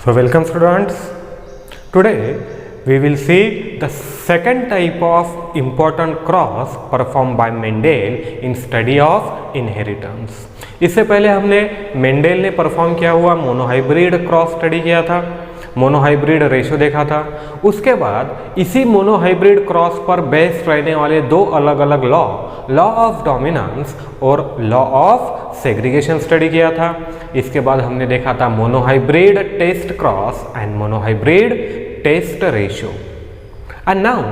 So welcome students. Today we will see the second type of important cross performed by Mendel in study of inheritance. इससे पहले हमने Mendel ने perform किया हुआ monohybrid cross study किया था, monohybrid ratio देखा था। उसके बाद इसी मोनोहाइब्रिड क्रॉस पर बेस्ड रहने वाले दो अलग अलग लॉ ऑफ डोमिनेंस और लॉ ऑफ सेग्रीगेशन स्टडी किया था। इसके बाद हमने देखा था monohybrid test cross and monohybrid test ratio. And now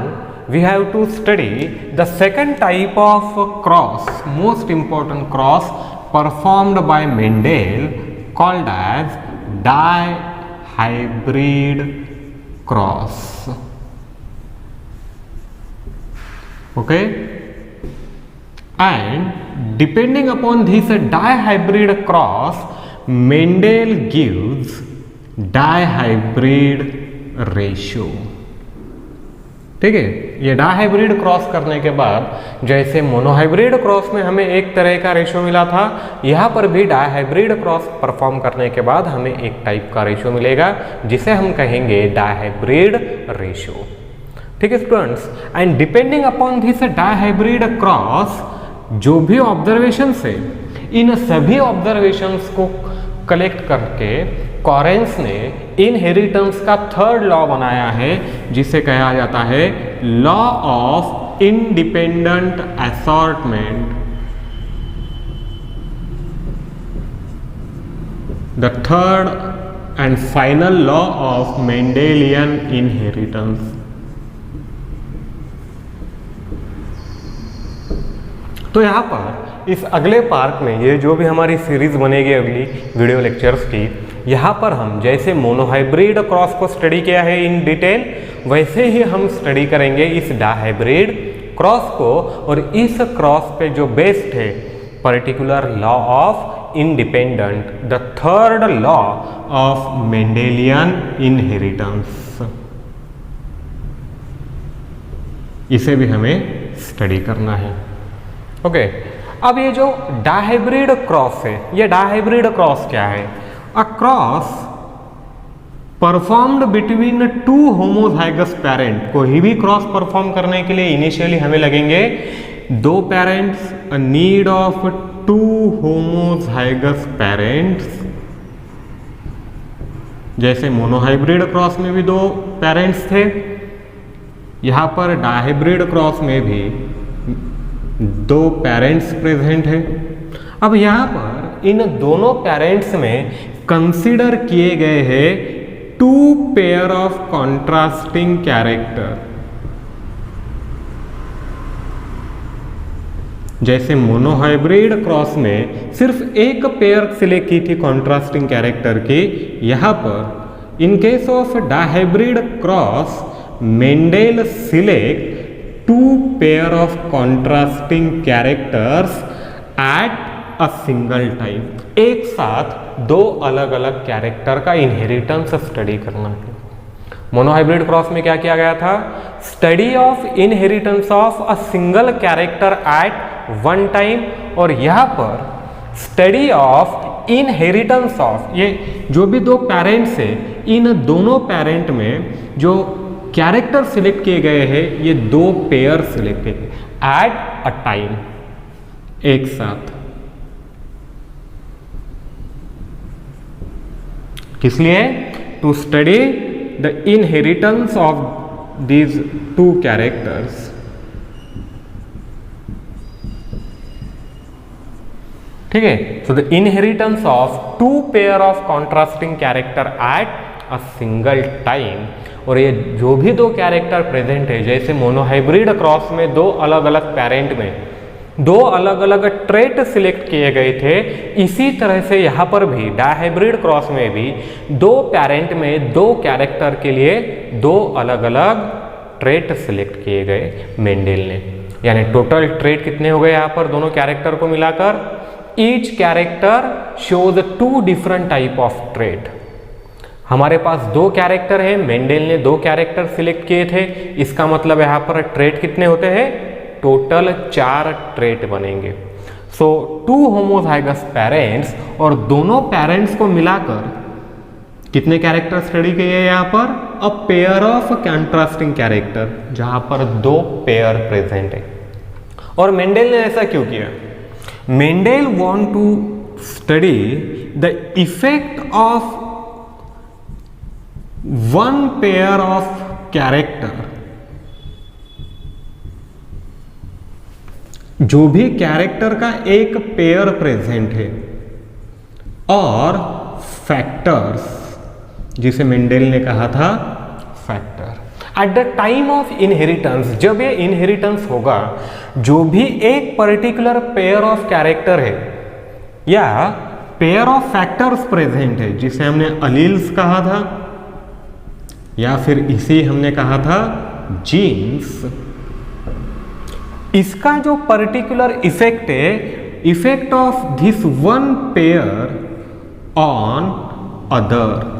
we have to study the second type of cross, most important cross performed by Mendel, called as dihybrid cross. Okay, and depending upon this dihybrid cross, Mendel gives dihybrid ratio. ठीक है, ये dihybrid cross करने के बाद जैसे monohybrid cross में हमें एक तरह का रेशो मिला था, यहाँ पर भी डाइहाइब्रिड क्रॉस परफॉर्म करने के बाद हमें एक टाइप का रेशो मिलेगा जिसे हम कहेंगे डाइहाइब्रिड रेशो। ठीक है students, and depending upon this dihybrid cross जो भी ऑब्जर्वेशन है, इन सभी ऑब्जर्वेशंस को कलेक्ट करके कॉरेंस ने इनहेरिटेंस का थर्ड लॉ बनाया है जिसे कहा जाता है law of independent assortment. The third and final law of Mendelian inheritance. तो यहाँ पर इस अगले पार्ट में ये जो भी हमारी सीरीज बनेगी अगली वीडियो लेक्चर्स की, यहाँ पर हम जैसे मोनोहाइब्रिड क्रॉस को स्टडी किया है इन डिटेल, वैसे ही हम स्टडी करेंगे इस डाइहाइब्रिड क्रॉस को। और इस क्रॉस पे जो बेस्ड है particular law of independent, the third law of Mendelian inheritance, इसे भी हमें स्टडी करना है। ओके, अब ये जो डाइहाइब्रिड क्रॉस है, ये डाइहाइब्रिड क्रॉस क्या है? A cross performed between two homozygous parent. कोई भी क्रॉस परफॉर्म करने के लिए इनिशियली हमें लगेंगे दो parents, a need of two homozygous parents. जैसे मोनोहाइब्रिड क्रॉस में भी दो पेरेंट्स थे, यहां पर डाइहाइब्रिड क्रॉस में भी दो पेरेंट्स प्रेजेंट है। अब यहाँ पर इन दोनों पेरेंट्स में कंसीडर किए गए हैं two pair of contrasting character. जैसे मोनोहाइब्रिड क्रॉस में सिर्फ एक पेयर सिलेक्ट की थी कॉन्ट्रास्टिंग कैरेक्टर की, यहाँ पर इन case of dihybrid cross Mendel select two pair of contrasting characters at a single time। एक साथ दो अलग अलग कैरेक्टर का इनहेरिटेंस स्टडी करना है। मोनोहाइब्रिड क्रॉस में क्या किया गया था? Study of inheritance of a single character eight one time, और यहाँ पर स्टडी ऑफ इनहेरिटेंस ऑफ ये जो भी दो पेरेंट्स है, इन दोनों पेरेंट में जो कैरेक्टर सिलेक्ट किए गए हैं, ये दो पेयर सिलेक्ट किए एट अ टाइम, एक साथ। किस लिए? To study the inheritance of these two characters. ठीक है, so the inheritance of two pair of contrasting character at a single time. और ये जो भी दो कैरेक्टर प्रेजेंट है, जैसे मोनोहाइब्रिड क्रॉस में दो अलग अलग पेरेंट में दो अलग अलग ट्रेट सिलेक्ट किए गए थे, इसी तरह से यहाँ पर भी डाइहाइब्रिड क्रॉस में भी दो पेरेंट में दो कैरेक्टर के लिए दो अलग अलग ट्रेट सिलेक्ट किए गए मेंडेल ने। यानी टोटल ट्रेट कितने हो गए यहाँ पर दोनों कैरेक्टर को मिलाकर? Each character shows two different type of trait. हमारे पास दो कैरेक्टर है, मेंडेल ने दो कैरेक्टर सिलेक्ट किए थे, इसका मतलब यहाँ पर ट्रेट कितने होते हैं? टोटल 4 ट्रेट बनेंगे। सो टू होमोजाइगस पेरेंट्स, और दोनों पेरेंट्स को मिलाकर कितने कैरेक्टर स्टडी किए यहाँ पर? A pair of contrasting character, जहां पर दो पेयर प्रेजेंट है। और मेंडेल ने ऐसा क्यों किया? Mendel want to study the effect of one pair of character, जो भी कैरेक्टर का एक पेयर प्रेजेंट है, और फैक्टर्स, जिसे मेंडेल ने कहा था factor. Eight the time of inheritance, जब ये इनहेरिटेंस होगा, जो भी एक पर्टिकुलर पेयर ऑफ कैरेक्टर है या पेयर ऑफ फैक्टर्स प्रेजेंट है, जिसे हमने अलील्स कहा था या फिर इसे हमने कहा था जीन्स, इसका जो पर्टिकुलर इफेक्ट है, effect of this one pair on other,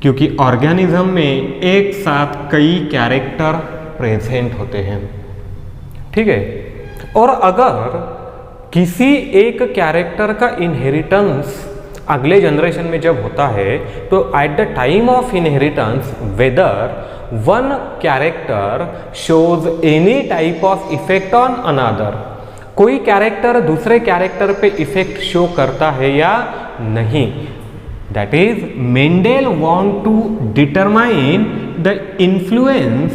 क्योंकि ऑर्गेनिज्म में एक साथ कई कैरेक्टर प्रेजेंट होते हैं, ठीक है। और अगर किसी एक कैरेक्टर का इनहेरिटेंस अगले जनरेशन में जब होता है, तो at the time of inheritance whether one character shows any type of effect on another, कोई कैरेक्टर दूसरे कैरेक्टर पे इफेक्ट शो करता है या नहीं, that is Mendel want to determine the influence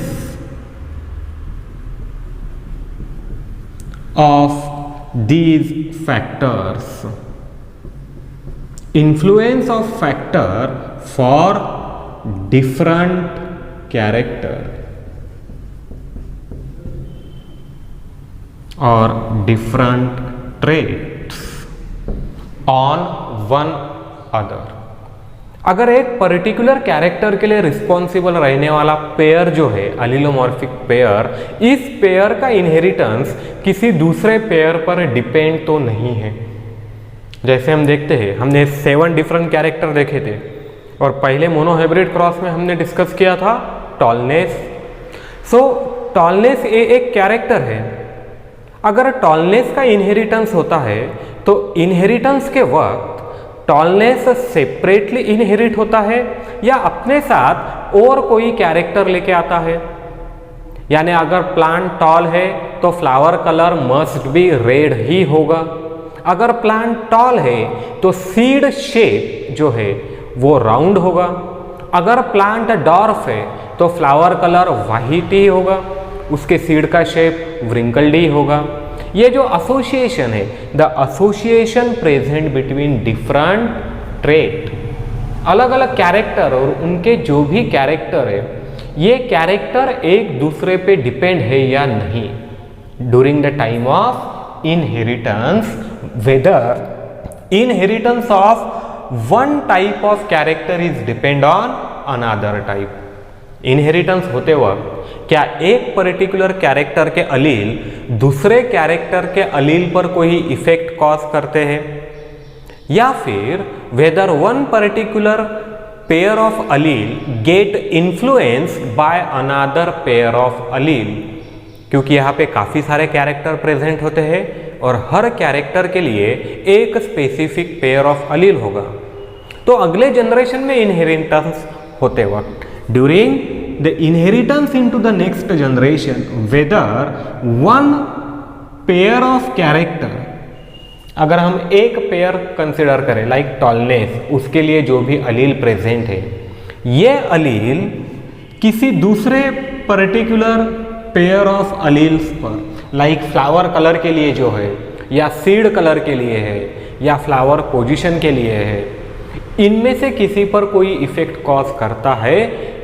of these factors, influence of factor for different character or different traits on one other। अगर एक particular character के लिए रिस्पॉन्सिबल रहने वाला पेयर जो है अलीलोमॉर्फिक पेयर, इस पेयर का इनहेरिटेंस किसी दूसरे पेयर पर डिपेंड तो नहीं है। जैसे हम देखते हैं, हमने 7 डिफरेंट कैरेक्टर देखे थे, और पहले मोनोहाइब्रिड क्रॉस में हमने डिस्कस किया था टॉलनेस। सो टॉलनेस ये एक कैरेक्टर है। अगर टॉलनेस का इनहेरिटेंस होता है, तो इनहेरिटेंस के वक्त टॉलनेस सेपरेटली इनहेरिट होता है या अपने साथ और कोई कैरेक्टर लेके आता है। यानी अगर प्लांट टॉल है तो flower colour must be red ही होगा। अगर प्लांट टॉल है तो सीड शेप जो है वो राउंड होगा। अगर प्लांट डॉर्फ है तो फ्लावर कलर वाइट ही होगा, उसके सीड का शेप व्रिंकल्ड ही होगा। ये जो एसोसिएशन है, the association present between different trait, अलग अलग कैरेक्टर और उनके जो भी कैरेक्टर है, ये कैरेक्टर एक दूसरे पे डिपेंड है या नहीं during the time of inheritance, whether inheritance of one type of character is depend on another type। Inheritance होते वक्त क्या एक पर्टिकुलर कैरेक्टर के अलील दूसरे कैरेक्टर के अलील पर कोई इफेक्ट कॉज करते हैं, या फिर whether one particular pair of allele get influence by another pair of allele. क्योंकि यहाँ पे काफी सारे कैरेक्टर प्रेजेंट होते हैं और हर कैरेक्टर के लिए एक स्पेसिफिक पेयर ऑफ अलील होगा। तो अगले जनरेशन में इनहेरिटेंस होते वक्त, during the inheritance into the next generation, whether one pair of character, अगर हम एक पेयर कंसिडर करें लाइक टॉलनेस, उसके लिए जो भी अलील प्रेजेंट है, ये अलील किसी दूसरे पर्टिकुलर पेयर ऑफ अलील्स पर, लाइक फ्लावर कलर के लिए जो है, या सीड कलर के लिए है, या फ्लावर पोजीशन के लिए है, इनमें से किसी पर कोई इफेक्ट कॉज करता है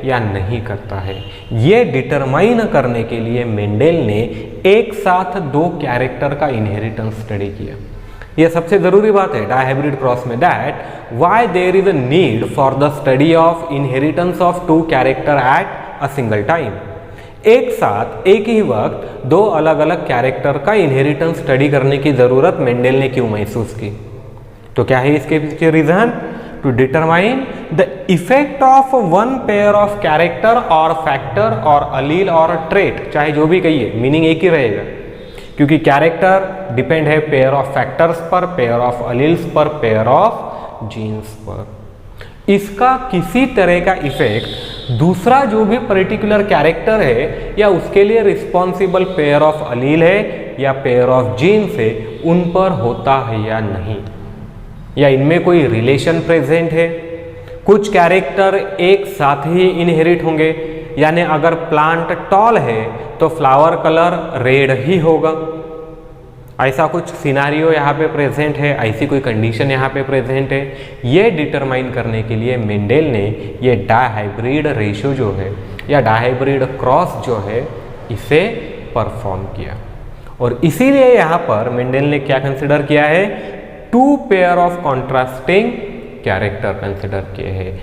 या नहीं करता है, ये डिटरमाइन करने के लिए मेंडेल ने एक साथ दो कैरेक्टर का इनहेरिटेंस स्टडी किया। यह सबसे जरूरी बात है डायहाइब्रिड क्रॉस में, that why there is a need for the study of inheritance of two character at a single time. एक साथ एक ही वक्त दो अलग अलग कैरेक्टर का इनहेरिटेंस स्टडी करने की जरूरत मेंडेल ने क्यों महसूस की? तो क्या है इसके पीछे reason? To determine the effect of one pair of character और फैक्टर और अलील और ट्रेट, चाहे जो भी कहिए, मीनिंग एक ही रहेगा, क्योंकि कैरेक्टर डिपेंड है पेयर ऑफ फैक्टर्स पर, पेयर ऑफ अलील्स पर, पेयर ऑफ जीन्स पर। इसका किसी तरह का इफेक्ट दूसरा जो भी पर्टिकुलर कैरेक्टर है या उसके लिए रिस्पॉन्सिबल पेयर ऑफ अलील है या पेयर ऑफ जीन्स है उन पर होता है या नहीं, या इनमें कोई रिलेशन प्रेजेंट है। कुछ कैरेक्टर एक साथ ही इनहेरिट होंगे, यानी अगर प्लांट टॉल है तो फ्लावर कलर रेड ही होगा। ऐसा कुछ सिनारियो यहाँ पे प्रेजेंट है, ऐसी कोई कंडीशन यहाँ पे प्रेजेंट है। ये डिटरमाइन करने के लिए मेंडेल ने ये डायहाइब्रिड रेशियो जो है या डायहाइब्रिड क्रॉस जो है इसे परफॉर्म किया। और इसीलिए यहाँ पर मेंडेल ने क्या कंसिडर किया है, 2 pair of contrasting character consider किए हैं,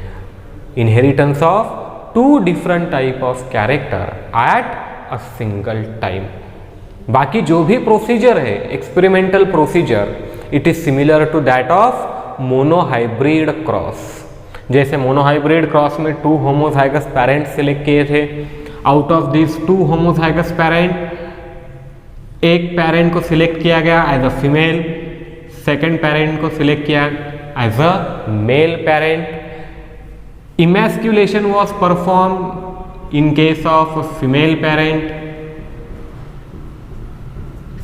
inheritance of 2 different type of character at a single time. बाकी जो भी प्रोसीजर है experimental procedure, it is similar to that of monohybrid cross. जैसे मोनोहाइब्रिड क्रॉस में 2 होमोजाइगस पेरेंट सिलेक्ट किए थे, out of this 2 homozygous parent एक parent को सिलेक्ट किया गया as a female, second parent को सिलेक्ट किया as a male parent. Emasculation was perform in case of female parent.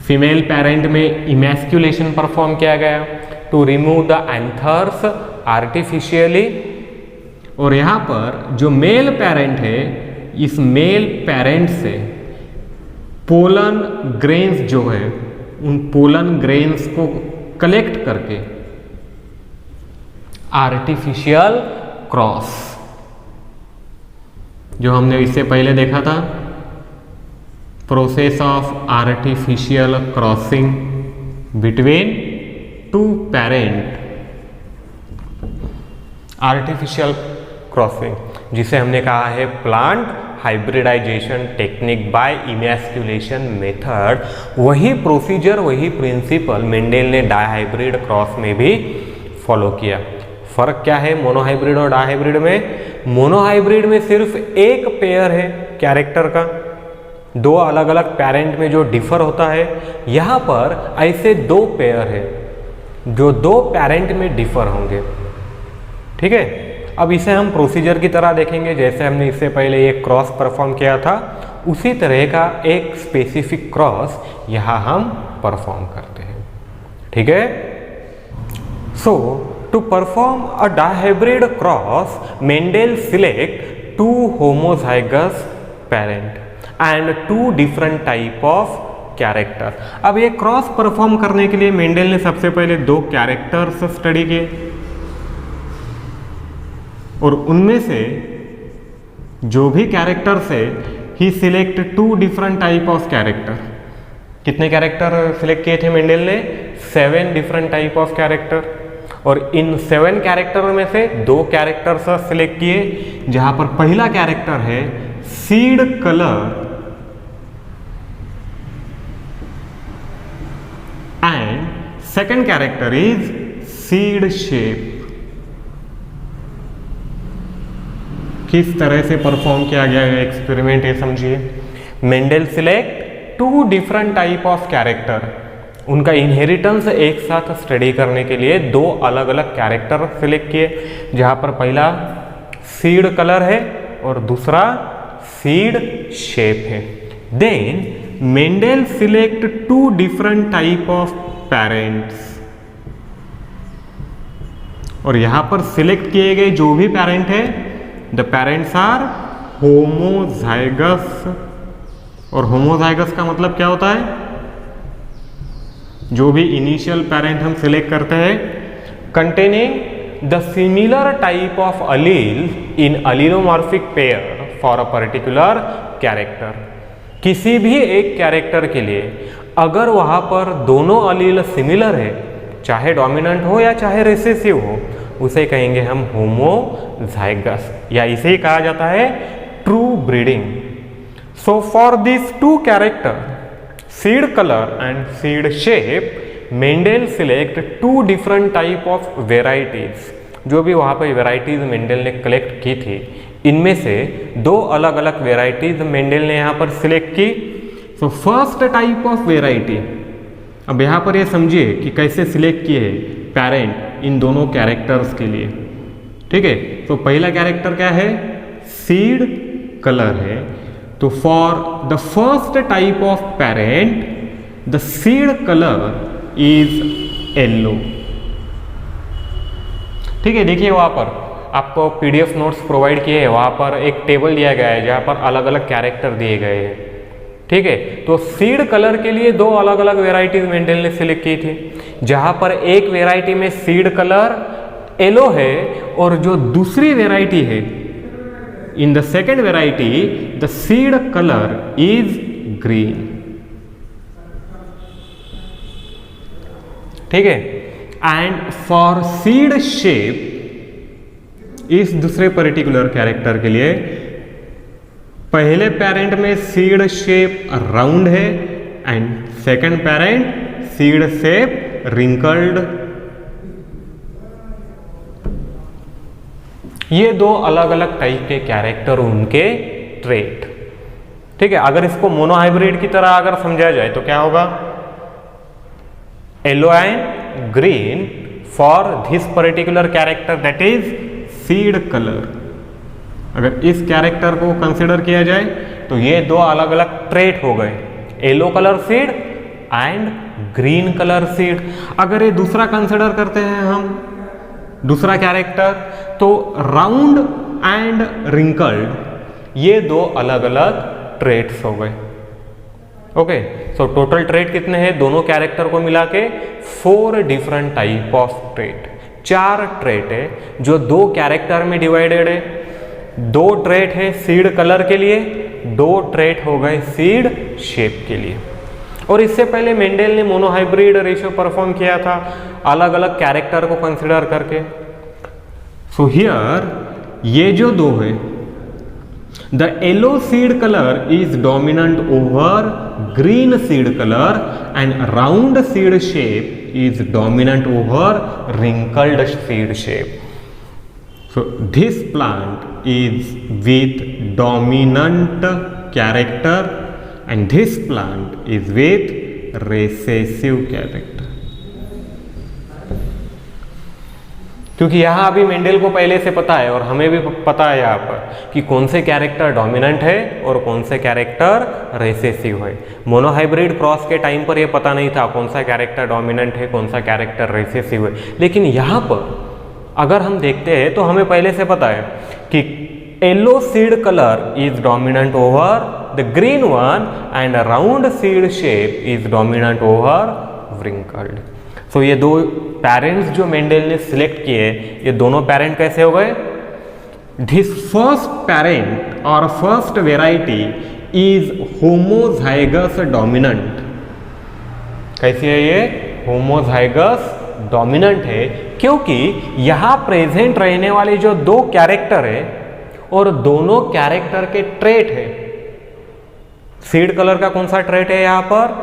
Female parent में इमैस्कुलेशन परफॉर्म किया गया to remove the anthers artificially. और यहाँ पर जो मेल पेरेंट है, इस मेल पेरेंट से पोलन ग्रेन्स जो है उन पोलन ग्रेन्स को कलेक्ट करके आर्टिफिशियल क्रॉस, जो हमने इससे पहले देखा था, process of artificial crossing between 2 parent, artificial crossing जिसे हमने कहा है plant hybridization technique by emasculation method. वही प्रोसीजर, वही प्रिंसिपल मेंडेल ने डायहाइब्रिड क्रॉस में भी फॉलो किया। फर्क क्या है मोनोहाइब्रिड और डायहाइब्रिड में? मोनोहाइब्रिड में सिर्फ एक पेयर है कैरेक्टर का, 2 अलग अलग पेरेंट में जो डिफर होता है। यहाँ पर ऐसे 2 पेयर है जो 2 पेरेंट में डिफर होंगे। ठीक है, अब इसे हम प्रोसीजर की तरह देखेंगे, जैसे हमने इससे पहले एक क्रॉस परफॉर्म किया था उसी तरह का एक स्पेसिफिक क्रॉस यहाँ हम परफॉर्म करते हैं। ठीक है, so to perform a dihybrid cross Mendel select 2 homozygous parent and 2 different type of character. अब ये क्रॉस परफॉर्म करने के लिए मेंडेल ने सबसे पहले 2 कैरेक्टर्स स्टडी किए और उनमें से जो भी कैरेक्टर्स है ही select 2 different type of character. कितने कैरेक्टर सिलेक्ट किए थे मेंडेल ने? 7 डिफरेंट टाइप ऑफ कैरेक्टर। और इन 7 कैरेक्टर में से 2 कैरेक्टर्स सिलेक्ट किए, जहां पर पहला कैरेक्टर है seed colour and second character is seed shape. किस तरह से परफॉर्म किया गया है एक्सपेरिमेंट, ये समझिए। Mendel select 2 different type of character, उनका इनहेरिटेंस एक साथ स्टडी करने के लिए 2 अलग अलग कैरेक्टर सिलेक्ट किए, जहां पर पहला सीड कलर है और दूसरा सीड शेप है। Then Mendel select 2 different type of parents, और यहां पर सिलेक्ट किए गए जो भी पेरेंट है द पेरेंट्स आर होमोजाइगस। और होमोजाइगस का मतलब क्या होता है? जो भी इनिशियल पेरेंट हम सिलेक्ट करते हैं containing the similar type of allele in allelomorphic pair for a particular character. किसी भी एक कैरेक्टर के लिए अगर वहां पर दोनों अलील सिमिलर है, चाहे डोमिनेंट हो या चाहे रिसेसिव हो, उसे कहेंगे हम होमोजाइगस, या इसे ही कहा जाता है true breeding. So for this 2 character seed colour and seed shape Mendel select 2 different type of varieties. जो भी वहां पर वेराइटीज मेंडेल ने कलेक्ट की थी, इनमें से 2 अलग अलग वेराइटीज मेंडेल ने यहाँ पर सिलेक्ट की। So first type of variety, अब यहाँ पर ये समझिए कि कैसे सिलेक्ट किए है पेरेंट इन दोनों कैरेक्टर्स के लिए, ठीक है। तो पहला कैरेक्टर क्या है, सीड कलर है, तो for the first type of parent the seed colour is yellow, ठीक है। देखिए वहां पर आपको पीडीएफ नोट्स प्रोवाइड किए हैं, वहां पर एक टेबल दिया गया है जहां पर अलग अलग कैरेक्टर दिए गए हैं, ठीक है। तो सीड कलर के लिए दो अलग अलग वेराइटीज मेंडल ने सिलेक्ट की थी, जहां पर एक वेराइटी में सीड कलर येलो है और जो दूसरी वेराइटी है, in the second variety the seed colour is green, ठीक है। एंड फॉर सीड शेप, इस दूसरे पर्टिकुलर कैरेक्टर के लिए पहले पेरेंट में सीड शेप राउंड है and second parent seed shape wrinkled. ये दो अलग अलग टाइप के कैरेक्टर, उनके ट्रेट, ठीक है। अगर इसको मोनोहाइब्रिड की तरह अगर समझा जाए तो क्या होगा, yellow and green for this particular character that is seed colour. अगर इस कैरेक्टर को कंसिडर किया जाए तो ये दो अलग अलग ट्रेट हो गए, yellow colour seed and green colour seed. अगर ये दूसरा कंसिडर करते हैं हम, दूसरा कैरेक्टर, तो राउंड एंड रिंकल्ड, ये दो अलग अलग ट्रेट्स हो गए, ओके। सो टोटल ट्रेट कितने हैं दोनों कैरेक्टर को मिला के, 4 different type of trait, 4 trait है जो दो कैरेक्टर में डिवाइडेड है। 2 ट्रेट है सीड कलर के लिए, 2 ट्रेट हो गए सीड शेप के लिए। और इससे पहले मेंडल ने मोनोहाइब्रिड रेशियो परफॉर्म किया था अलग अलग कैरेक्टर को कंसिडर करके। सो हियर ये जो दो है, the yellow seed colour is dominant over green seed colour and round seed shape is dominant over wrinkled seed shape. So this plant is with dominant character and this plant is with recessive character. क्योंकि यहाँ अभी Mendel को पहले से पता है और हमें भी पता है यहाँ पर कि कौन से कैरेक्टर डोमिनेंट है और कौन से कैरेक्टर रेसेसिव है। मोनोहाइब्रिड क्रॉस के टाइम पर ये पता नहीं था कौन सा कैरेक्टर डोमिनेंट है, कौन सा कैरेक्टर रेसेसिव है। लेकिन यहाँ पर अगर हम देखते हैं तो हमें पहले से पता है कि yellow seed colour is dominant over the green one and round seed shape is dominant over wrinkled. सो ये दो पेरेंट्स जो मेंडल ने सिलेक्ट किए, ये दोनों पेरेंट कैसे हो गए, दिस फर्स्ट पेरेंट और first variety is homozygous dominant. कैसी है ये, होमोजाइगस डोमिनेंट है, क्योंकि यहां प्रेजेंट रहने वाले जो दो कैरेक्टर है और दोनों कैरेक्टर के ट्रेट है। सीड कलर का कौन सा ट्रेट है यहाँ पर,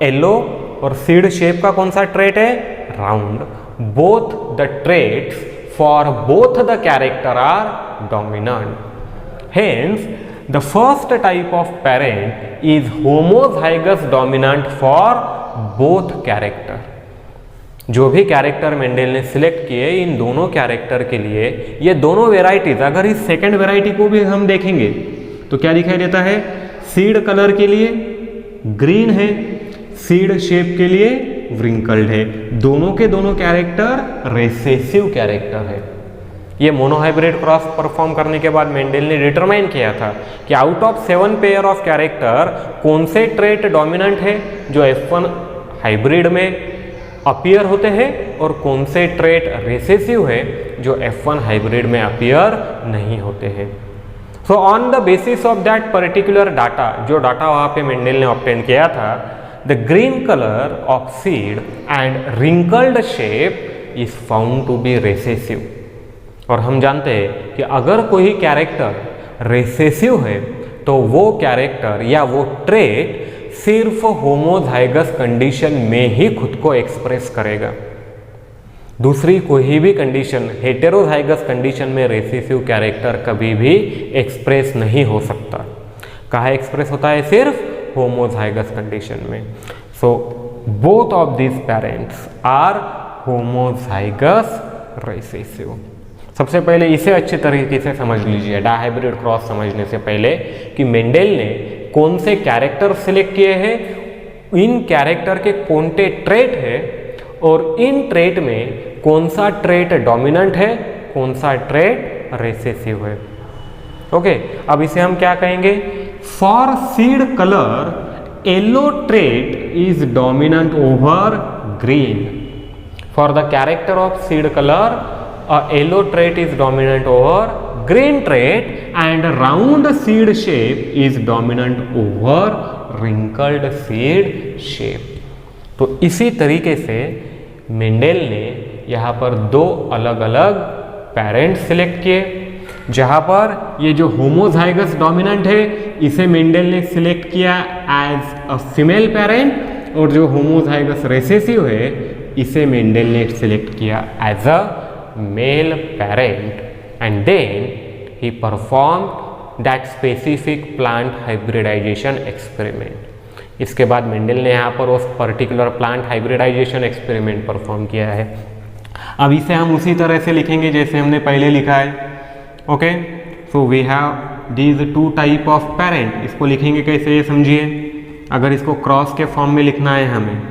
येलो, और सीड शेप का कौन सा ट्रेट है, round. Both the traits for both the character are dominant. Hence the first type of parent is homozygous dominant for both character. जो भी कैरेक्टर मेंडल ने सिलेक्ट किए इन दोनों कैरेक्टर के लिए, ये दोनों वेराइटीज, अगर इस सेकेंड वेराइटी को भी हम देखेंगे तो क्या दिखाई देता है, सीड कलर के लिए ग्रीन है, सीड शेप के लिए wrinkled है। दोनों के दोनों कैरेक्टर रेसेसिव कैरेक्टर है। ये मोनोहाइब्रिड क्रॉस परफॉर्म करने के बाद मेंडल ने डिटरमाइन किया था कि out of 7 pair of character कौन से ट्रेट डोमिनेंट है जो F1 हाइब्रिड में अपीयर होते हैं और कौन से ट्रेट रेसेसिव है जो F1 हाइब्रिड में अपीयर नहीं होते हैं। So on the basis of that particular data, जो डाटा वहाँ पे मेंडल ने ऑब्टेन किया था, the green color of seed and wrinkled shape is found to be recessive. और हम जानते हैं कि अगर कोई कैरेक्टर रेसेसिव है तो वो कैरेक्टर या वो ट्रेट सिर्फ होमोजाइगस कंडीशन में ही खुद को एक्सप्रेस करेगा। दूसरी कोई भी कंडीशन, हेटेरोजाइगस कंडीशन में रेसेसिव कैरेक्टर कभी भी एक्सप्रेस नहीं हो सकता। कहाँ एक्सप्रेस होता है, सिर्फ होमोजाइगस कंडीशन में। So both of this parents are homozygous recessive. सबसे पहले इसे अच्छे तरीके से समझ लीजिए डायहाइब्रिड क्रॉस समझने से पहले कि मेंडेल ने कौन से कैरेक्टर सिलेक्ट किए हैं, इन कैरेक्टर के कौन से ट्रेट है और इन ट्रेट में कौन सा ट्रेट डोमिनेंट है, कौन सा ट्रेट रिसेसिव है। ओके, अब इसे हम क्या कहेंगे, for seed colour yellow trait is dominant over green. For the character of seed colour a yellow trait is dominant over green trait and round seed shape is dominant over wrinkled seed shape। तो इसी तरीके से Mendel ने यहाँ पर दो अलग अलग पेरेंट्स सिलेक्ट किए, जहाँ पर ये जो होमोजाइगस डोमिनेंट है इसे मेंडेल ने सिलेक्ट किया एज अ फीमेल पेरेंट, और जो होमोजाइगस रिसेसिव है इसे मेंडेल ने सिलेक्ट किया as a male parent, and then he performed that specific plant hybridization experiment। इसके बाद मेंडेल ने यहाँ पर उस particular plant hybridization experiment perform किया है। अब इसे हम उसी तरह से लिखेंगे जैसे हमने पहले लिखा है। Okay, so we have these two type of parent. इसको लिखेंगे कैसे ये समझिए, अगर इसको क्रॉस के फॉर्म में लिखना है हमें,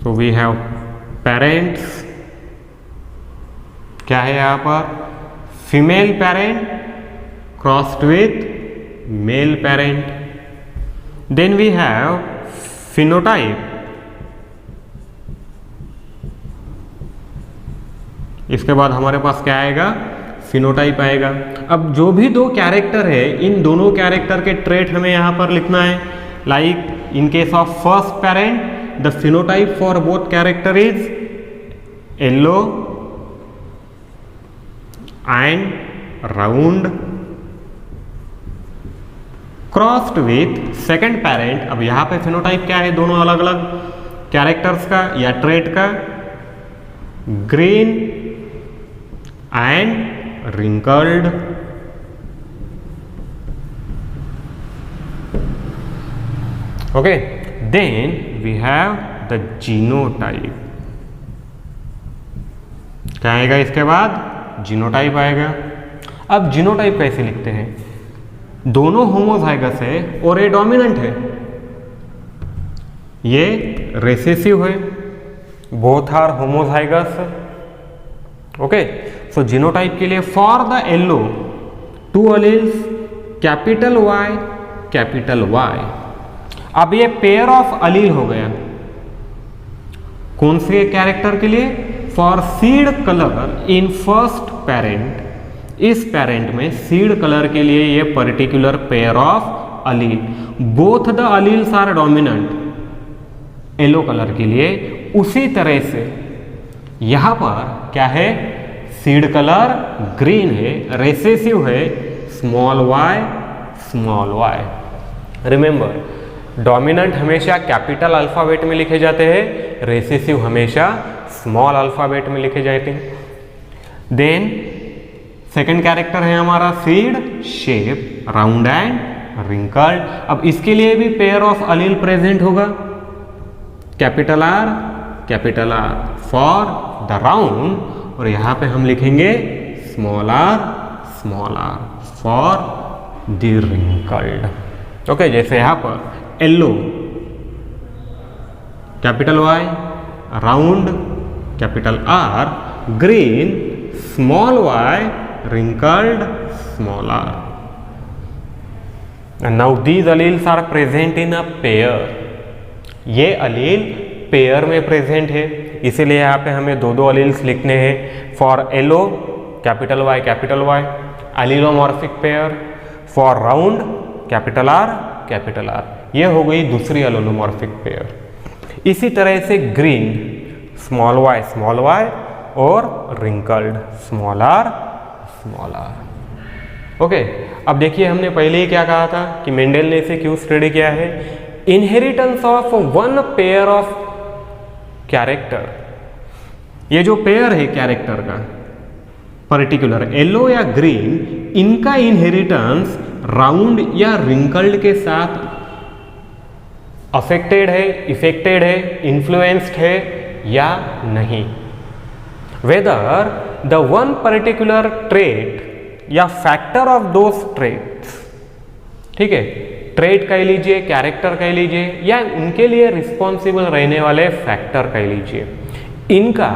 तो वी हैव पेरेंट्स, क्या है यहाँ पर, female parent crossed with male parent. Then we have phenotype, इसके बाद हमारे पास क्या आएगा, फिनोटाइप आएगा। अब जो भी दो कैरेक्टर है इन दोनों कैरेक्टर के ट्रेट हमें यहाँ पर लिखना है। Like in case of first parent the phenotype for both character is yellow and round crossed with second parent। अब यहाँ पे फिनोटाइप क्या है दोनों अलग अलग कैरेक्टर्स का या ट्रेट का, green and wrinkled। Okay, then we have the genotype. क्या आएगा इसके बाद, जीनोटाइप आएगा। अब जीनोटाइप कैसे लिखते हैं, दोनों होमोजाइगस है और ये डोमिनेंट है, ये रिसेसिव है, both are homozygous. Okay, so genotype के लिए for the yellow two alleles capital Y capital Y. अब ये पेयर ऑफ अलील हो गया, कौन से कैरेक्टर के लिए, for seed colour in first parent. इस पेरेंट में सीड कलर के लिए ये particular pair of allele, both the alleles are dominant yellow colour के लिए। उसी तरह से यहां पर क्या है, सीड कलर ग्रीन है, रिसेसिव है, स्मॉल वाई। रिमेंबर, डोमिनेंट हमेशा कैपिटल अल्फाबेट में लिखे जाते हैं, रिसेसिव हमेशा स्मॉल अल्फाबेट में लिखे जाते हैं। देन सेकंड कैरेक्टर है हमारा seed shape, round and wrinkled. अब इसके लिए भी पेयर ऑफ अलील प्रेजेंट होगा, capital R for the round, और यहां पे हम लिखेंगे small R for the wrinkled. Okay, जैसे यहां पर yellow capital Y, round capital R, green small Y, wrinkled small r। and now these alleles are present in a pair। ये अलील pair में प्रेजेंट है, इसीलिए यहाँ पे हमें दो अलील्स लिखने हैं। For yellow capital Y allelomorphic pair, for round capital R. ये हो गई दूसरी अलीलोमॉर्फिक पेयर। इसी तरह से ग्रीन स्मॉल वाई और wrinkled स्मॉल आर। ओके, अब देखिए हमने पहले ही क्या कहा था कि मेंडेल ने इसे क्यों स्टडी किया है, inheritance of one pair of character. ये जो पेयर है कैरेक्टर का पर्टिकुलर येलो या ग्रीन, इनका इनहेरिटेंस राउंड या रिंकल्ड के साथ अफेक्टेड है, इफेक्टेड है, इन्फ्लुएंस्ड है या नहीं। Whether the one particular trait या फैक्टर ऑफ दोज ट्रेट्स, ठीक है, ट्रेट कह लीजिए, कैरेक्टर कह लीजिए, या उनके लिए रिस्पॉन्सिबल रहने वाले फैक्टर कह लीजिए, इनका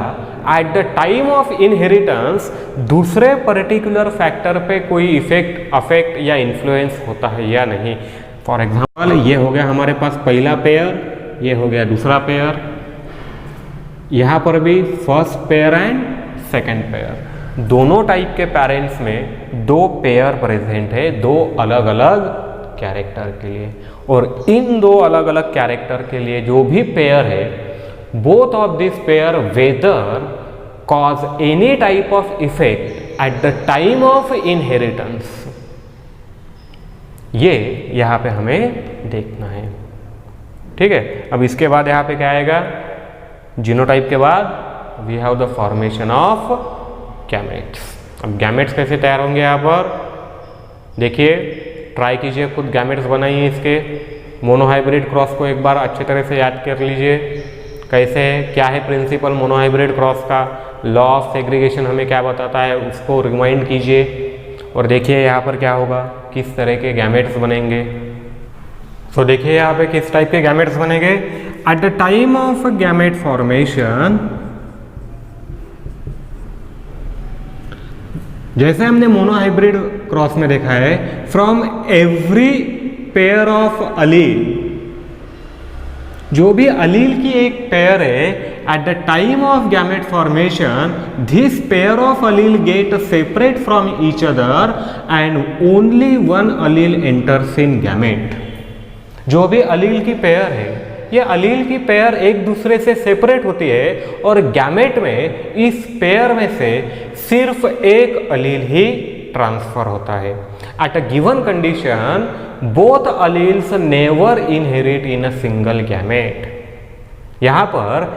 eight the time of inheritance दूसरे पर्टिकुलर फैक्टर पे कोई इफेक्ट, अफेक्ट या इन्फ्लुएंस होता है या नहीं। फॉर एग्जाम्पल ये हो गया हमारे पास पहला पेयर, ये हो गया दूसरा पेयर, यहाँ पर भी first pair and second pair, दोनों टाइप के पेरेंट्स में दो पेयर प्रेजेंट है, दो अलग अलग कैरेक्टर के लिए, और इन दो अलग अलग कैरेक्टर के लिए जो भी पेयर है, both of this pair whether cause any type of effect at the time of inheritance, ये यहाँ पे हमें देखना है। ठीक है, अब इसके बाद यहाँ पे क्या आएगा, जीनोटाइप के बाद we have the formation of gametes. अब गैमेट्स कैसे तैयार होंगे यहाँ पर देखिए, ट्राई कीजिए, खुद गैमेट्स बनाइए इसके। मोनोहाइब्रिड क्रॉस को एक बार अच्छे तरह से याद कर लीजिए, कैसे है, क्या है प्रिंसिपल मोनोहाइब्रिड क्रॉस का, लॉ ऑफ सेग्रीगेशन हमें क्या बताता है, उसको रिमाइंड कीजिए और देखिए यहाँ पर क्या होगा, किस तरह के गैमेट्स बनेंगे। सो देखिए यहाँ पे किस टाइप के गैमेट्स बनेंगे। At the time of gamete formation, जैसे हमने मोनोहाइब्रिड क्रॉस में देखा है, from every pair of allele, जो भी अलील की एक पेयर है, at the time of gamete formation this pair of allele get separate from each other and only one allele enters in gamete. जो भी अलील की पेयर है, ये अलील की पेयर एक दूसरे से सेपरेट होती है और गैमेट में इस पेयर में से सिर्फ एक अलील ही ट्रांसफर होता है। At a given condition both alleles never inherit in a single gamete. यहाँ पर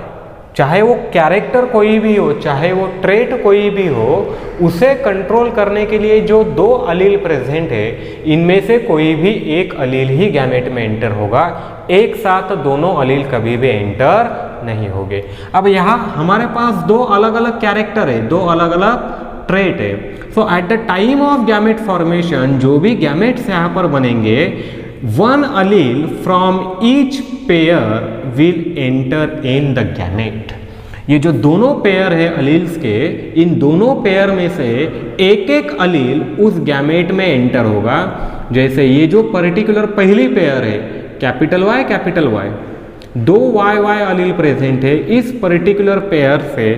चाहे वो कैरेक्टर कोई भी हो, चाहे वो ट्रेट कोई भी हो, उसे कंट्रोल करने के लिए जो दो अलील प्रेजेंट है, इनमें से कोई भी एक अलील ही गैमेट में एंटर होगा, एक साथ दोनों अलील कभी भी एंटर नहीं होंगे। अब यहाँ हमारे पास दो अलग अलग कैरेक्टर है, दो अलग अलग ट्रेट है। So at the time of gamete formation जो भी गैमेट्स यहाँ पर बनेंगे, one allele from each pair will enter in the gamete. ये जो दोनों पेयर है अलील्स के, इन दोनों पेयर में से एक एक अलील उस गैमेट में एंटर होगा। जैसे ये जो पर्टिकुलर पहली पेयर है, कैपिटल वाई, दो वाई वाई अलील प्रेजेंट है, इस पर्टिकुलर पेयर से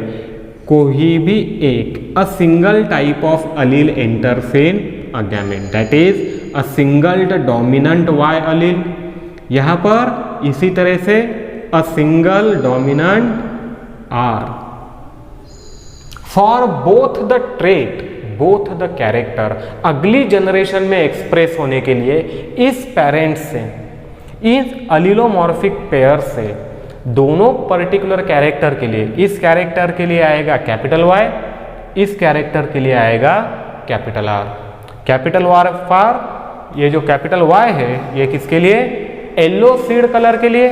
कोई भी एक a single type of allele enters in a gamete, that is a single dominant Y allele. यहाँ पर इसी तरह से a single dominant R. For both the trait, both the character, अगली जनरेशन में एक्सप्रेस होने के लिए इस पेरेंट से, इस अलीलोमॉर्फिक पेयर से दोनों पर्टिकुलर कैरेक्टर के लिए, इस कैरेक्टर के लिए आएगा कैपिटल वाई, इस कैरेक्टर के लिए आएगा capital R. Capital Y for, ये जो कैपिटल वाई है ये किसके लिए, येलो सीड कलर के लिए,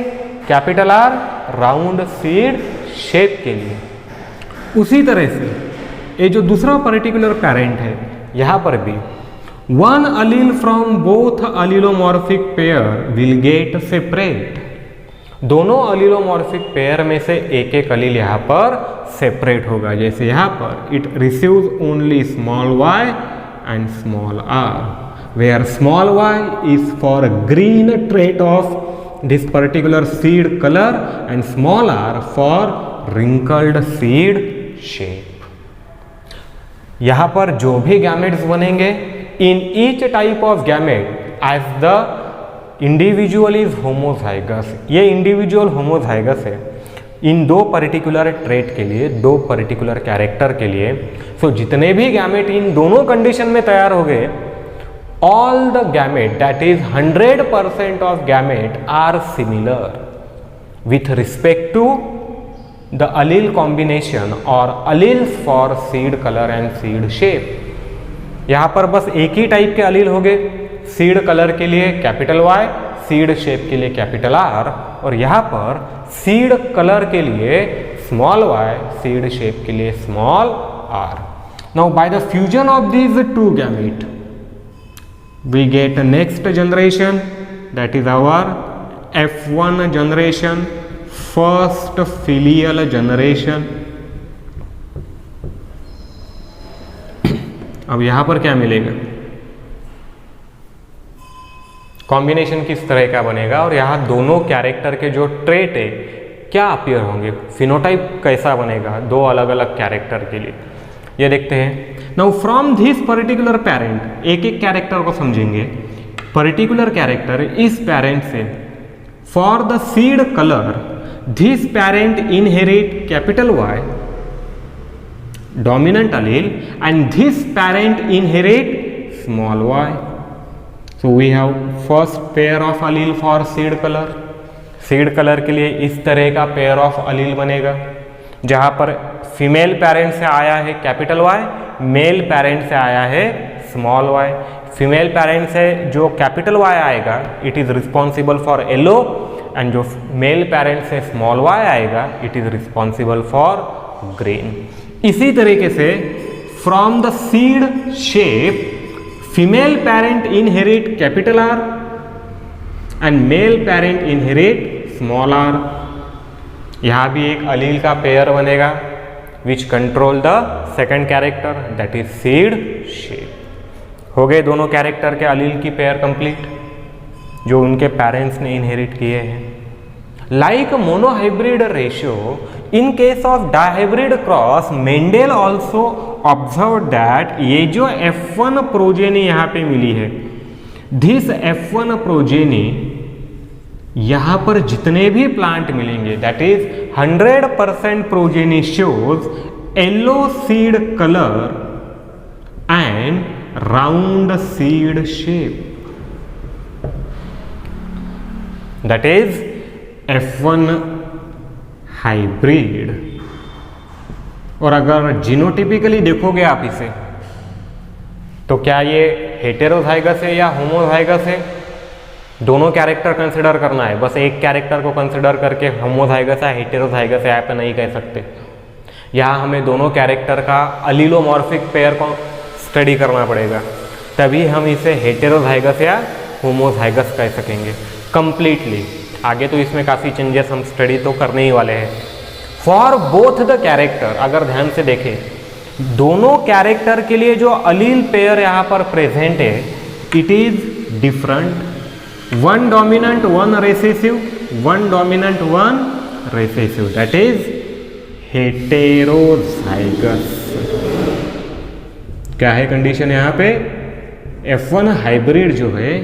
capital R round seed shape के लिए। उसी तरह से ये जो दूसरा पर्टिकुलर पेरेंट है, यहाँ पर भी one allele from both allelomorphic pair will get separate. दोनों अलीलोमॉर्फिक पेयर में से एक एक अलील यहाँ पर सेपरेट होगा। जैसे यहाँ पर it receives only small Y and small R, where small y is for green trait of this particular seed color and small r for wrinkled seed shape। यहाँ पर जो भी गैमेट्स बनेंगे, in each type of gamete as the individual is homozygous, ये individual homozygous है इन दो particular trait के लिए, दो पर्टिकुलर कैरेक्टर के लिए। सो जितने भी गैमेट इन दोनों कंडीशन में तैयार हो गए, all the gamete, that is 100% of gamete are similar with respect to the allele combination or alleles for seed color and seed shape। यहाँ पर बस एक ही टाइप के अलील हो गए, सीड कलर के लिए कैपिटल वाई, सीड शेप के लिए कैपिटल आर, और यहाँ पर सीड कलर के लिए स्मॉल वाई, सीड शेप के लिए small R. Now by the fusion of these two gamete we get next generation, that is our F1 generation, first filial generation. अब यहां पर क्या मिलेगा, कॉम्बिनेशन किस तरह का बनेगा, और यहां दोनों कैरेक्टर के जो ट्रेट है क्या अपीयर होंगे, फिनोटाइप कैसा बनेगा दो अलग अलग कैरेक्टर के लिए, ये देखते हैं. Now from this particular parent, एक एक कैरेक्टर को समझेंगे. पर्टिकुलर कैरेक्टर इस पैरेंट से, for the seed colour this parent inherit capital Y dominant allele and this parent inherit small y. So we have first pair of allele for seed color. Seed colour के लिए इस तरह का pair of allele बनेगा, जहां पर female parent से आया है कैपिटल वाई, मेल पेरेंट से आया है स्मॉल वाई. फीमेल पेरेंट से जो कैपिटल वाई आएगा it is responsible for yellow, and जो मेल पेरेंट से स्मॉल वाई आएगा it is responsible for green. इसी तरीके से from the seed shape female parent inherit capital R and male parent inherit small R. यहां भी एक अलील का पेयर बनेगा which control the second character, that is seed shape. हो गए दोनों कैरेक्टर के अलील की पेयर कंप्लीट जो उनके पेरेंट्स ने इनहेरिट किए हैं. Like monohybrid ratio, in case of dihybrid cross Mendel also observe that ये जो F1 प्रोजेनी यहाँ पे मिली है, दिस F1 प्रोजेनी यहाँ पर जितने भी प्लांट मिलेंगे that is 100% progeny shows yellow seed colour and round seed shape, that is F1 hybrid. और अगर जीनोटिपिकली देखोगे आप इसे तो क्या ये हेटेरोजाइगस है या होमोजाइगस है, दोनों कैरेक्टर कंसिडर करना है. बस एक कैरेक्टर को कंसिडर करके होमोजाइगस है हेटेरोजाइगस है आप नहीं कह सकते. यहाँ हमें दोनों कैरेक्टर का अलीलोमॉर्फिक पेयर को स्टडी करना पड़ेगा, तभी हम इसे हेटेरोजाइगस या होमोजाइगस कह सकेंगे कंप्लीटली. आगे तो इसमें काफ़ी चेंजेस हम स्टडी तो करने ही वाले हैं. फॉर बोथ द कैरेक्टर, अगर ध्यान से देखें दोनों कैरेक्टर के लिए जो अलील पेयर यहाँ पर प्रेजेंट है it is different. One dominant one recessive, one dominant one recessive, that is heterozygous. क्या है कंडीशन यहाँ पे, F1 हाइब्रिड जो है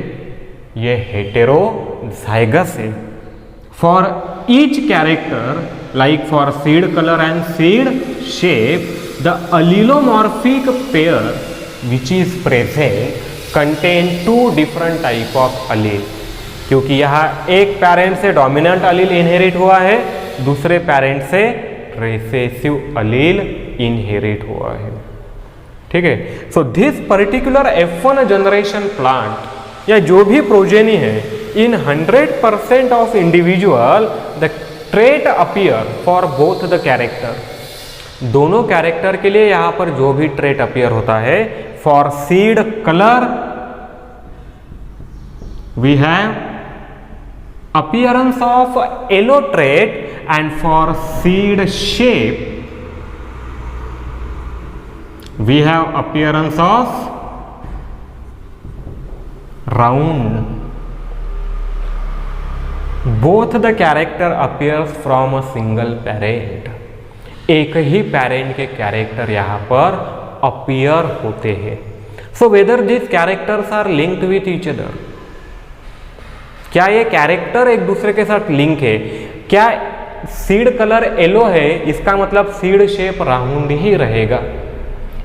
ये हेटेरोजाइगस है. For each character like for seed color and seed shape the allelomorphic pair which is present contain two different type of allele. क्योंकि यहाँ एक पेरेंट से डोमिनेंट अलील इनहेरिट हुआ है, दूसरे पेरेंट से रिसेसिव अलील इनहेरिट हुआ है. ठीक है. So this particular F1 generation plant या जो भी प्रोजेनी है इन 100% of individual the trait appear for both the character. दोनों कैरेक्टर के लिए यहां पर जो भी ट्रेट अपीयर होता है, for seed colour we have appearance of yellow trait and for seed shape we have appearance of round. Both the character appears from a single parent. एक ही पेरेंट के कैरेक्टर यहाँ पर अपीयर होते हैं. So whether this characters are linked with each other, क्या ये character एक दूसरे के साथ लिंक है. क्या सीड कलर येलो है इसका मतलब सीड शेप राउंड ही रहेगा,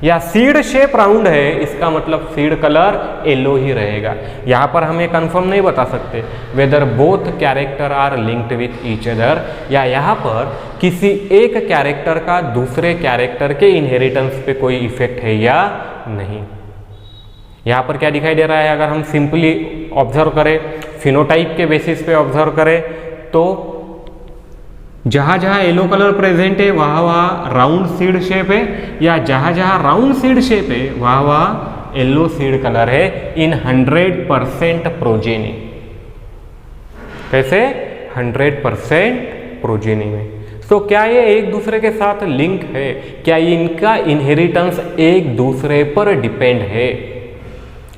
या सीड शेप राउंड है इसका मतलब सीड कलर येलो ही रहेगा. यहाँ पर हमें कंफर्म नहीं बता सकते whether both character are linked with each other, या यहाँ पर किसी एक कैरेक्टर का दूसरे कैरेक्टर के इनहेरिटेंस पे कोई इफेक्ट है या नहीं. यहाँ पर क्या दिखाई दे रहा है, अगर हम सिंपली ऑब्जर्व करें, फिनोटाइप के बेसिस पे ऑब्जर्व करें, तो जहाँ जहाँ येलो कलर प्रेजेंट है वहाँ वहाँ राउंड सीड शेप है, या जहाँ जहाँ राउंड सीड शेप है वहाँ वहाँ येलो सीड कलर है इन 100% प्रोजेनी। कैसे? 100% प्रोजेनी में। तो क्या ये एक दूसरे के साथ लिंक है? क्या इनका इनहेरिटेंस एक दूसरे पर डिपेंड है?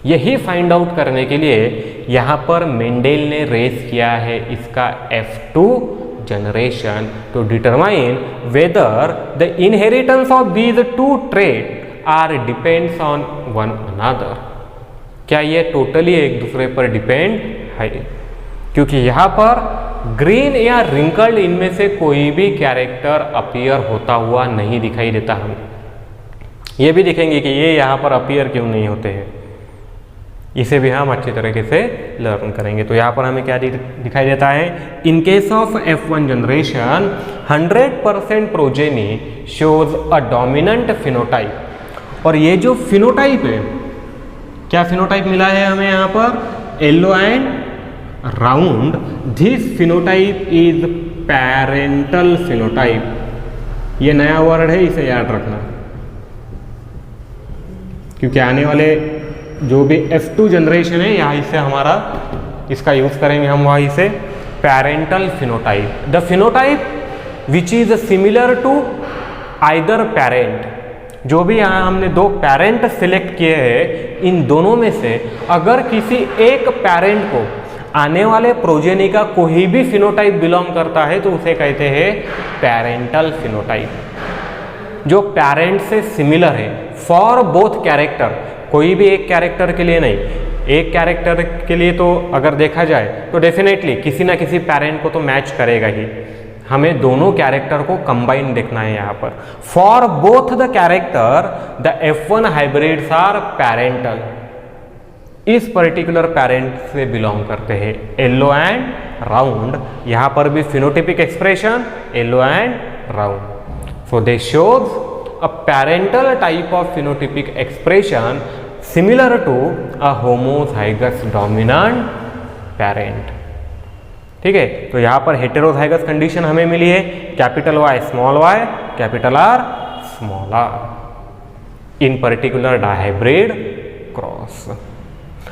यही फाइंड आउट करने के लिए यहाँ पर मेंडेल ने रेस किया है इसका F2 generation to determine whether the inheritance of these two trait are depends on one another. क्या ये टोटली एक दूसरे पर डिपेंड है? क्योंकि यहाँ पर ग्रीन या रिंकल्ड इनमें से कोई भी कैरेक्टर अपीयर होता हुआ नहीं दिखाई देता। हम ये भी देखेंगे कि ये यहाँ पर अपीयर क्यों नहीं होते हैं, इसे भी हम अच्छी तरीके से लर्न करेंगे। तो यहाँ पर हमें क्या दिखाई देता है, इन case of F1 generation 100% progeny shows a dominant phenotype. और ये जो फिनोटाइप है, क्या फिनोटाइप मिला है हमें यहाँ पर, yellow and round. This phenotype is parental phenotype. ये नया वर्ड है, इसे याद रखना, क्योंकि आने वाले जो भी F2 जनरेशन है यहाँ इससे हमारा इसका यूज करेंगे हम, वहाँ इसे parental phenotype. The phenotype which is similar to either parent. जो भी यहाँ हमने दो पेरेंट सिलेक्ट किए हैं, इन दोनों में से अगर किसी एक पेरेंट को आने वाले प्रोजेनी का कोई भी फिनोटाइप बिलोंग करता है तो उसे कहते हैं पैरेंटल फिनोटाइप। जो पेरेंट से सिमिलर है फॉर बोथ कैरेक्टर, कोई भी एक कैरेक्टर के लिए नहीं, एक कैरेक्टर के लिए तो अगर देखा जाए तो डेफिनेटली किसी ना किसी पेरेंट को तो मैच करेगा ही। हमें दोनों कैरेक्टर को कंबाइन देखना है यहाँ पर। For both the character the F1 hybrids are parental. इस पर्टिकुलर पेरेंट से बिलोंग करते हैं, येलो एंड राउंड। यहाँ पर भी phenotypic expression yellow and round. So they shows a parental type of phenotypic expression similar to a homozygous dominant parent। ठीक है, तो यहाँ पर हेटेरोजाइगस कंडीशन हमें मिली है, capital Y small y, capital R small r इन पर्टिकुलर डायहाइब्रिड क्रॉस।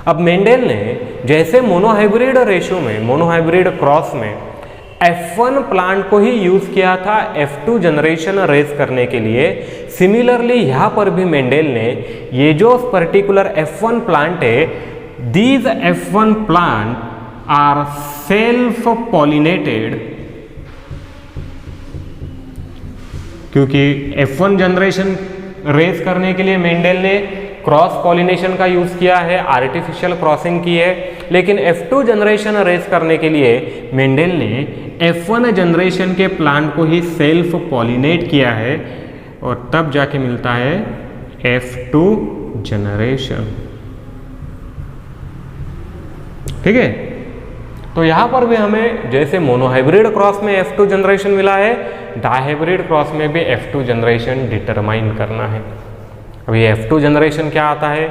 अब Mendel ने जैसे मोनोहाइब्रिड रेशियो में, मोनोहाइब्रिड क्रॉस में F1 प्लांट को ही यूज किया था F2 जनरेशन रेस करने के लिए, सिमिलरली यहाँ पर भी मेंडेल ने ये जो पर्टिकुलर F1 प्लांट है, these F1 plant are self pollinated. क्योंकि F1 जनरेशन रेस करने के लिए मेंडेल ने क्रॉस पॉलिनेशन का यूज किया है, आर्टिफिशियल क्रॉसिंग की है, लेकिन F2 जनरेशन रेस करने के लिए मेंडेल ने F1 जनरेशन के प्लांट को ही सेल्फ पॉलिनेट किया है, और तब जाके मिलता है F2 जनरेशन। ठीक है, तो यहां पर भी हमें जैसे मोनोहाइब्रिड क्रॉस में F2 जनरेशन मिला है, डायहाइब्रिड क्रॉस में भी F2 जनरेशन डिटरमाइन करना है। अब ये F2 जनरेशन क्या आता है,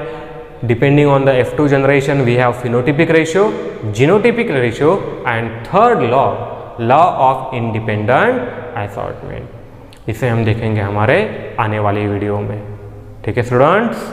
depending on the F2 generation we have phenotypic ratio, genotypic ratio and third law of independent assortment. इसे हम देखेंगे हमारे आने वाली वीडियो में। ठीक है स्टूडेंट्स।